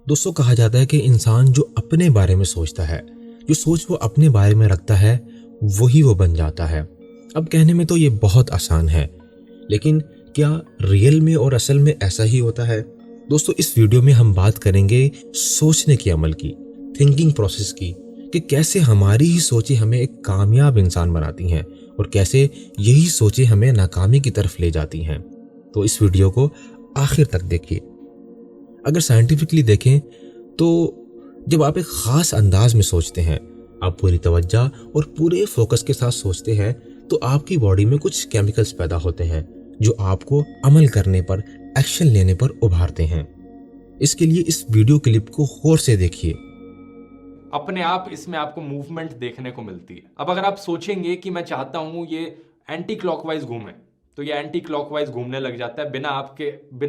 दोस्तों, कहा जाता है कि इंसान जो अपने बारे में सोचता है, जो सोच वो अपने बारे में रखता है, वही वो बन जाता है। अब कहने में तो ये बहुत आसान है, लेकिन क्या रियल में और असल में ऐसा ही होता है? दोस्तों, इस वीडियो में हम बात करेंगे सोचने के अमल की, थिंकिंग प्रोसेस की, कि कैसे हमारी ही सोचें हमें एक कामयाब इंसान बनाती हैं और कैसे यही सोचें हमें नाकामी की तरफ ले जाती हैं। तो इस वीडियो को आखिर तक देखिए। अगर साइंटिफिकली देखें तो जब आप एक खास अंदाज में सोचते हैं, आप पूरी तवज्जो और पूरे फोकस के साथ सोचते हैं, तो आपकी बॉडी में कुछ केमिकल्स पैदा होते हैं जो आपको अमल करने पर, एक्शन लेने पर उभारते हैं। इसके लिए इस वीडियो क्लिप को गौर से देखिए। अपने आप इसमें आपको मूवमेंट देखने को मिलती है। अब अगर आप सोचेंगे कि मैं चाहता हूं ये एंटी क्लॉकवाइज घूमे, तो ये एंटी क्लॉकवाइज घूमने लग जाता है बिना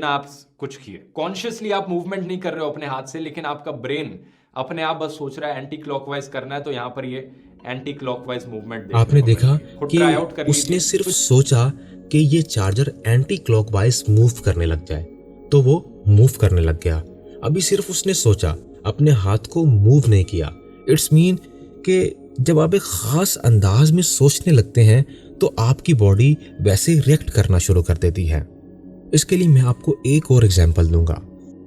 आप कुछ किए। कॉन्शियसली आप मूवमेंट नहीं कर रहे हो अपने हाथ से, लेकिन आपका ब्रेन अपने आप बस सोच रहा है एंटी क्लॉकवाइज करना है, तो यहां पर ये एंटी क्लॉकवाइज मूवमेंट आपने देखा कि ट्राई आउट कर उसने सिर्फ सोचा कि ये चार्जर एंटी क्लॉकवाइज मूव करने लग जाए, तो वो मूव करने लग गया। अभी सिर्फ उसने सोचा, अपने हाथ को मूव नहीं किया। इट्स मीन कि जब आप एक खास अंदाज में सोचने लगते हैं तो आपकी बॉडी वैसे रिएक्ट करना शुरू कर देती है। इसके लिए मैं आपको एक और एग्जांपल दूंगा।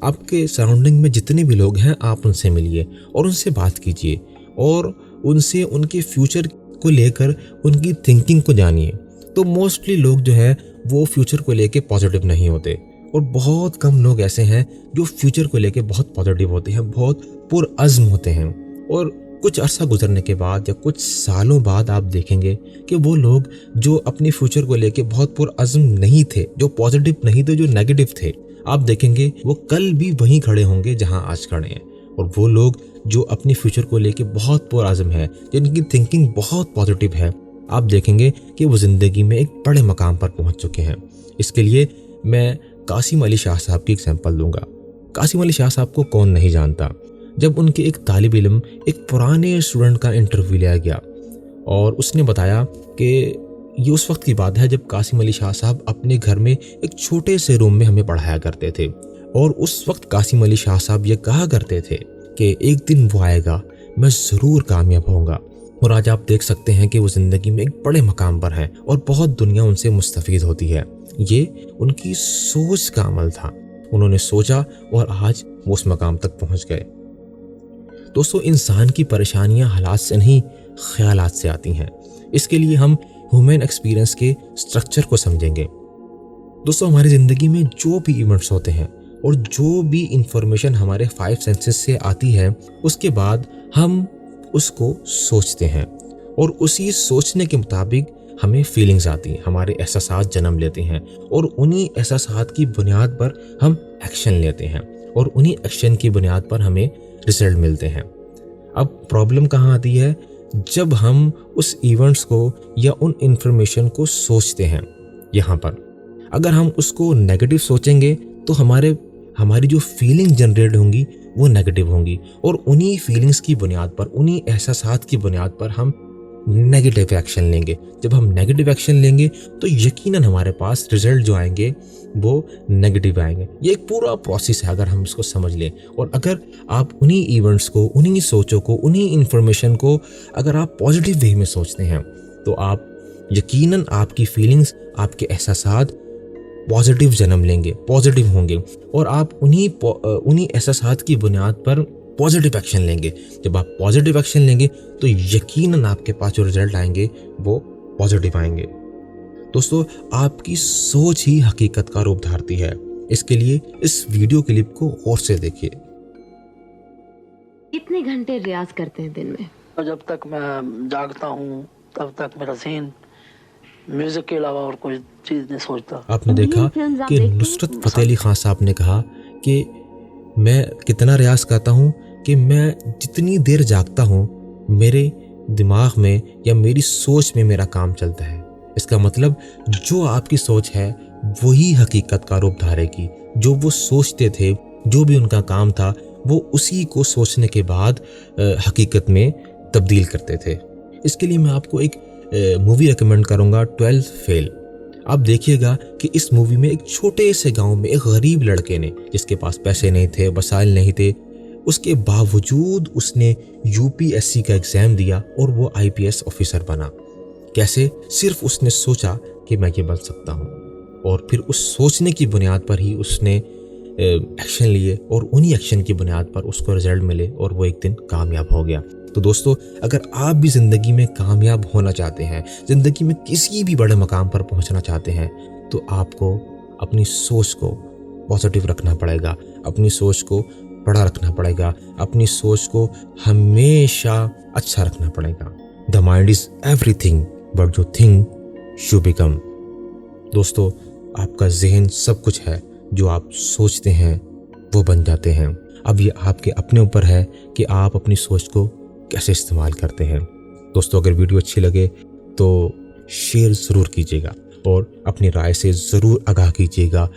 आपके सराउंडिंग में जितने भी लोग हैं, आप उनसे मिलिए और उनसे बात कीजिए और उनसे उनके फ्यूचर को लेकर उनकी थिंकिंग को जानिए। तो मोस्टली लोग जो है वो फ्यूचर को लेकर पॉजिटिव नहीं होते, और बहुत कम लोग ऐसे हैं जो फ्यूचर को लेकर बहुत पॉजिटिव होते हैं, बहुत पुरअज़्म होते हैं। और कुछ अरसा गुजरने के बाद या कुछ सालों बाद आप देखेंगे कि वो लोग जो अपने फ्यूचर को लेके बहुत पुरअज़्म नहीं थे, जो पॉजिटिव नहीं थे, जो नेगेटिव थे, आप देखेंगे वो कल भी वहीं खड़े होंगे जहां आज खड़े हैं। और वो लोग जो अपने फ्यूचर को लेके बहुत पुरअज़्म है, जिनकी थिंकिंग बहुत पॉजिटिव है, आप देखेंगे कि वो ज़िंदगी में एक बड़े मकाम पर पहुँच चुके हैं। इसके लिए मैं कासिम अली शाह साहब की एग्जाम्पल दूंगा। कासिम अली शाह साहब को कौन नहीं जानता। जब उनके एक तालिब इल्म, एक पुराने स्टूडेंट का इंटरव्यू लिया गया और उसने बताया कि ये उस वक्त की बात है जब कासिम अली शाह साहब अपने घर में एक छोटे से रूम में हमें पढ़ाया करते थे। और उस वक्त कासिम अली शाह साहब ये कहा करते थे कि एक दिन वो आएगा, मैं ज़रूर कामयाब होऊंगा। और आज आप देख सकते हैं कि वो ज़िंदगी में एक बड़े मकाम पर हैं और बहुत दुनिया उनसे मुस्तफ़ीद होती है। ये उनकी सोच का अमल था। उन्होंने सोचा और आज वो उस मकाम तक पहुँच गए। दोस्तों, इंसान की परेशानियां हालात से नहीं, ख्यालात से आती हैं। इसके लिए हम ह्यूमन एक्सपीरियंस के स्ट्रक्चर को समझेंगे। दोस्तों, हमारी ज़िंदगी में जो भी इवेंट्स होते हैं और जो भी इंफॉर्मेशन हमारे 5 सेंसेस से आती है, उसके बाद हम उसको सोचते हैं और उसी सोचने के मुताबिक हमें फीलिंग्स आती हैं, हमारे एहसासात जन्म लेते हैं और उन्हीं एहसासात की बुनियाद पर हम एक्शन लेते हैं और उन्हीं एक्शन की बुनियाद पर हमें रिजल्ट मिलते हैं। अब प्रॉब्लम कहाँ आती है? जब हम उस इवेंट्स को या उन इंफॉर्मेशन को सोचते हैं। यहाँ पर अगर हम उसको नेगेटिव सोचेंगे तो हमारी जो फीलिंग जनरेट होंगी वो नेगेटिव होंगी, और उन्हीं फीलिंग्स की बुनियाद पर, उन्हीं एहसासात की बुनियाद पर हम नेगेटिव एक्शन लेंगे। जब हम नेगेटिव एक्शन लेंगे तो यकीनन हमारे पास रिजल्ट जो आएंगे वो नेगेटिव आएंगे। ये एक पूरा प्रोसेस है अगर हम इसको समझ लें। और अगर आप उन्हीं इवेंट्स को, उन्हीं सोचों को, उन्हीं इंफॉर्मेशन को अगर आप पॉजिटिव वे में सोचते हैं तो आप यकीनन आपकी फीलिंग्स, आपके एहसासात पॉजिटिव जन्म लेंगे, पॉजिटिव होंगे, और आप उन्हीं एहसासात की बुनियाद पर पॉजिटिव एक्शन लेंगे। जब आप पॉजिटिव एक्शन लेंगे तो यकीनन आपके पास जो रिजल्ट आएंगे वो पॉजिटिव आएंगे। दोस्तों, आपकी सोच ही हकीकत का रूप धारती है। इसके लिए इस वीडियो क्लिप को गौर से देखिए। कितने घंटे रियाज करते हैं दिन में? जब तक मैं जागता हूँ तब तक मेरा ज़हन म्यूजिक के अलावा और कोई चीज़ नहीं सोचता। आपने देखा कि नुसरत फतेह अली खान साहब ने कहा कि मैं कितना रियाज करता हूँ कि मैं जितनी देर जागता हूँ मेरे दिमाग में या मेरी सोच में मेरा काम चलता है। इसका मतलब जो आपकी सोच है वही हकीकत का रूप धारेगी। जो वो सोचते थे, जो भी उनका काम था, वो उसी को सोचने के बाद हकीकत में तब्दील करते थे। इसके लिए मैं आपको एक मूवी रिकमेंड करूँगा, 12th फेल। आप देखिएगा कि इस मूवी में एक छोटे से गांव में एक गरीब लड़के ने, जिसके पास पैसे नहीं थे, वसाइल नहीं थे, उसके बावजूद उसने यूपीएससी का एग्जाम दिया और वो आईपीएस ऑफिसर बना। कैसे? सिर्फ उसने सोचा कि मैं ये बन सकता हूँ, और फिर उस सोचने की बुनियाद पर ही उसने एक्शन लिए, और उन्हीं एक्शन की बुनियाद पर उसको रिजल्ट मिले और वो एक दिन कामयाब हो गया। तो दोस्तों, अगर आप भी ज़िंदगी में कामयाब होना चाहते हैं, ज़िंदगी में किसी भी बड़े मकाम पर पहुंचना चाहते हैं, तो आपको अपनी सोच को पॉजिटिव रखना पड़ेगा, अपनी सोच को बड़ा रखना पड़ेगा, अपनी सोच को हमेशा अच्छा रखना पड़ेगा। The mind is everything but जो थिंग यू बिकम। दोस्तों, आपका जहन सब कुछ है, जो आप सोचते हैं वो बन जाते हैं। अब ये आपके अपने ऊपर है कि आप अपनी सोच को कैसे इस्तेमाल करते हैं। दोस्तों, अगर वीडियो अच्छी लगे तो शेयर ज़रूर कीजिएगा और अपनी राय से ज़रूर आगाह कीजिएगा